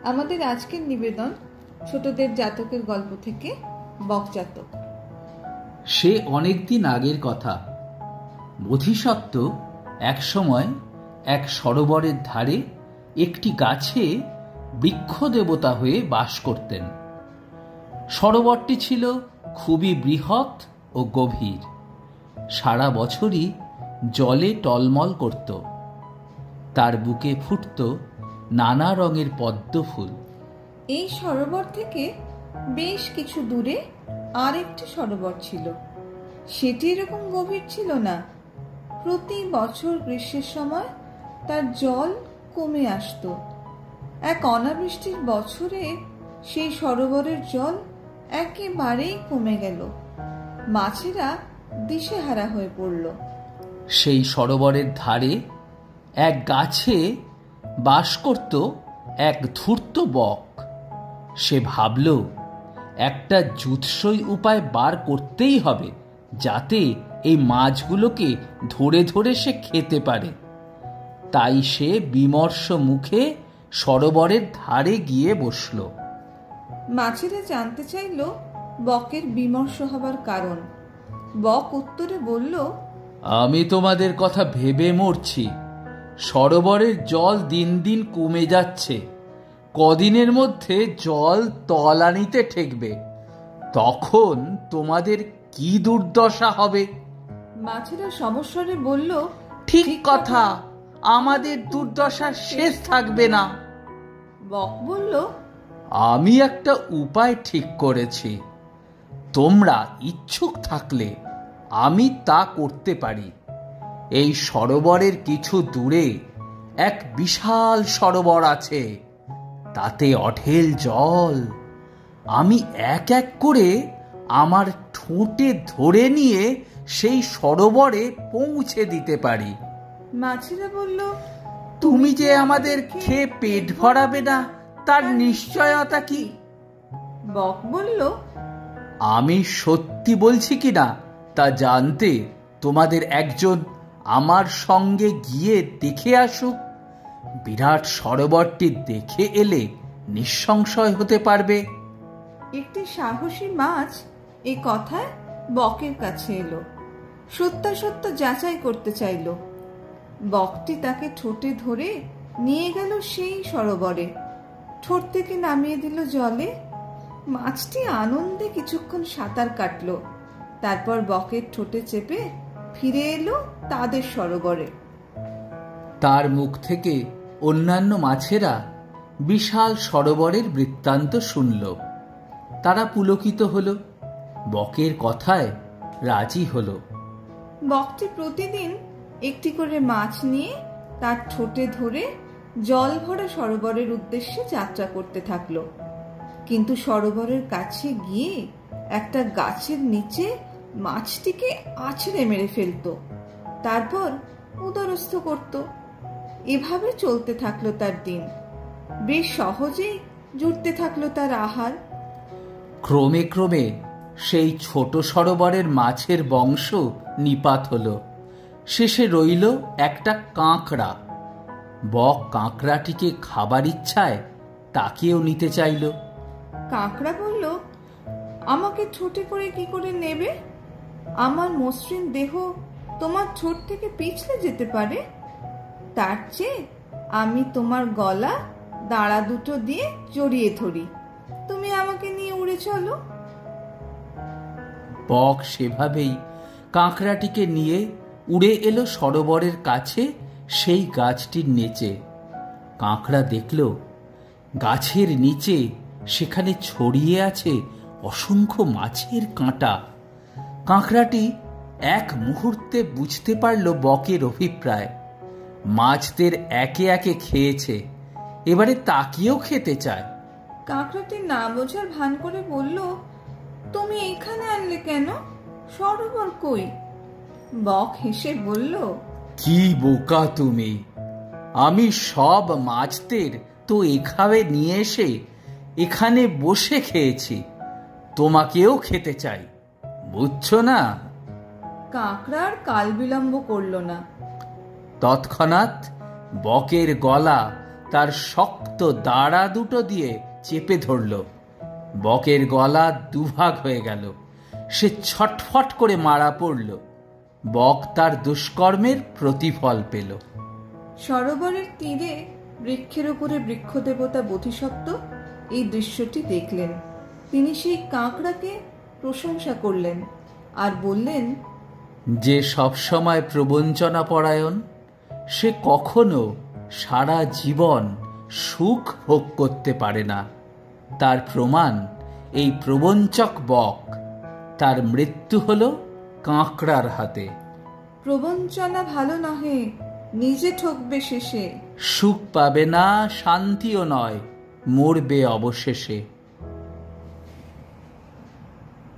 আমাদের আজকের নিবেদন ছোটদের জাতকের গল্প থেকে বকজাতক। সে অনেকদিন আগের কথা। বোধিসত্ত্ব এক সময় এক সরোবরের ধারে একটি গাছে বৃক্ষ দেবতা হয়ে বাস করতেন। সরোবরটি ছিল খুবই বৃহৎ ও গভীর। সারা বছরই জলে টলমল করত। তার বুকে ফুটত নানা রঙের পদ্ম ফুল। এই সরোবর থেকে বেশ কিছু দূরে আরেকটি সরোবর ছিল। সেটি এরকম গভীর ছিল না। প্রতি বছর গ্রীষ্মের সময় তার জল কমে আসতো। এক অনাবৃষ্টির বছরে সেই সরোবরের জল একেবারেই কমে গেল। মাছেরা দিশেহারা হয়ে পড়ল। সেই সরোবরের ধারে এক গাছে বাস করত এক ধূর্ত বক। সে ভাবল, একটা জুৎসই উপায় বার করতেই হবে যাতে এই মাছগুলোকে ধরে ধরে সে খেতে পারে। তাই সে বিমর্ষ মুখে সরোবরের ধারে গিয়ে বসল। মাছেরা জানতে চাইল বকের বিমর্ষ হবার কারণ। বক উত্তরে বলল, আমি তোমাদের কথা ভেবে মরছি। সরোবরের জল দিন দিন কমে যাচ্ছে। কদিনের মধ্যে জল তলানিতে ঠেকবে। তখন তোমাদের কি দুর্দশা হবে। মাছেরা সমস্বরে বলল, ঠিক কথা, আমাদের দুর্দশার শেষ থাকবে না। বক বলল, আমি একটা উপায় ঠিক করেছি। তোমরা ইচ্ছুক থাকলে আমি তা করতে পারি। এই সরোবরের কিছু দূরে এক বিশাল সরোবর আছে। তাতে অঢেল জল। আমি এক এক করে আমার ঠোঁটে ধরে নিয়ে সেই সরোবরে পৌঁছে দিতে পারি। মাছেরা বলল, তুমি যে আমাদের খেয়ে পেট ভরাবে না তার নিশ্চয়তা কি? বক বলল, আমি সত্যি বলছি কিনা তা জানতে তোমাদের একজন আমার সঙ্গে গিয়ে দেখে আসুক। বিরাট সরোবরটি দেখে এলে নিঃসংশয় হতে পারবে। একটি সাহসী মাছ এই কথায় বকের কাছে এলো। সত্যাসত্য যাচাই করতে চাইল। বকটি তাকে ঠোঁটে ধরে নিয়ে গেল সেই সরোবরে। ঠোঁট থেকে নামিয়ে দিল জলে। মাছটি আনন্দে কিছুক্ষণ সাঁতার কাটল। তারপর বকের ঠোঁটে চেপে ফিরে এলো তাদের সরোবরে। তার মুখ থেকে অন্যান্য মাছেরা বিশাল সরোবরের বৃত্তান্ত শুনল। তারা পুলকিত হল, বকের কথায় রাজি হল। বকটি প্রতিদিন একটি করে মাছ নিয়ে তার ঠোঁটে ধরে জল ভরা সরোবরের উদ্দেশ্যে যাত্রা করতে থাকলো। কিন্তু সরোবরের কাছে গিয়ে একটা গাছের নিচে মাছটিকে আছড়ে মেরে ফেলতো। তারপর উদরস্থ করত। এভাবে চলতে থাকলো তার দিন। বেশ সহজেই জুটতে থাকলো তার আহার। ক্রমে ক্রমে সেই ছোট সরোবরের মাছের বংশ নিপাত হল। শেষে রইল একটা কাঁকড়া। বক কাঁকড়াটিকে খাবার ইচ্ছায় তাকেও নিতে চাইল। কাঁকড়া বলল, আমাকে ঠোঁটে করে কি করে নেবে? আমার মসৃণ দেহ তোমার ঠোঁট থেকে পিছলে যেতে পারে। তার চেয়ে আমি তোমার গলা দাঁড়া দুটো দিয়ে জড়িয়ে ধরি, তুমি আমাকে নিয়ে উড়ে চলো। বক সেভাবেই কাঁকড়াটিকে নিয়ে উড়ে এলো সরোবরের কাছে সেই গাছটির নিচে। কাঁকড়া দেখল গাছের নিচে সেখানে ছড়িয়ে আছে অসংখ্য মাছের কাঁটা। কাঁকড়াটি এক মুহূর্তে বুঝতে পারল বকের অভিপ্রায়। মাছদের একে একে খেয়েছে, এবারে তাকেও খেতে চায়। কাঁকড়াটি না বোঝার ভান করে বলল, তুমি এখানে আনলে কেন? সরোবর কই? বক হেসে বলল, কি বোকা তুমি! আমি সব মাছদের তো এখানে নিয়ে এসে এখানে বসে খেয়েছি। তোমাকেও খেতে চাই, বুঝছো না? কাঁকড়া আর কাল বিলম্ব করল না। তৎক্ষণাৎ বকের গলা তার শক্ত দাঁড়া দুটো দিয়ে চেপে ধরল। বকের গলা দুভাগ হয়ে গেল। সে ছটফট করে মারা পড়ল। বক তার দুষ্কর্মের প্রতিফল পেল। সরোবরের তীরে বৃক্ষের উপরে বৃক্ষদেবতা বোধিসত্ত্ব এই দৃশ্যটি দেখলেন। তিনি সেই কাঁকড়াকে প্রশংসা করলেন আর বললেন, যে সবসময় প্রবঞ্চনা পরায়ণ, সে কখনো সারা জীবন সুখ ভোগ করতে পারে না। তার প্রমাণ এই প্রবঞ্চক বক। তার মৃত্যু হল কাঁকড়ার হাতে। প্রবঞ্চনা ভালো নহে, নিজে ঠকবে শেষে। সুখ পাবে না, শান্তিও নয়, মরবে অবশেষে।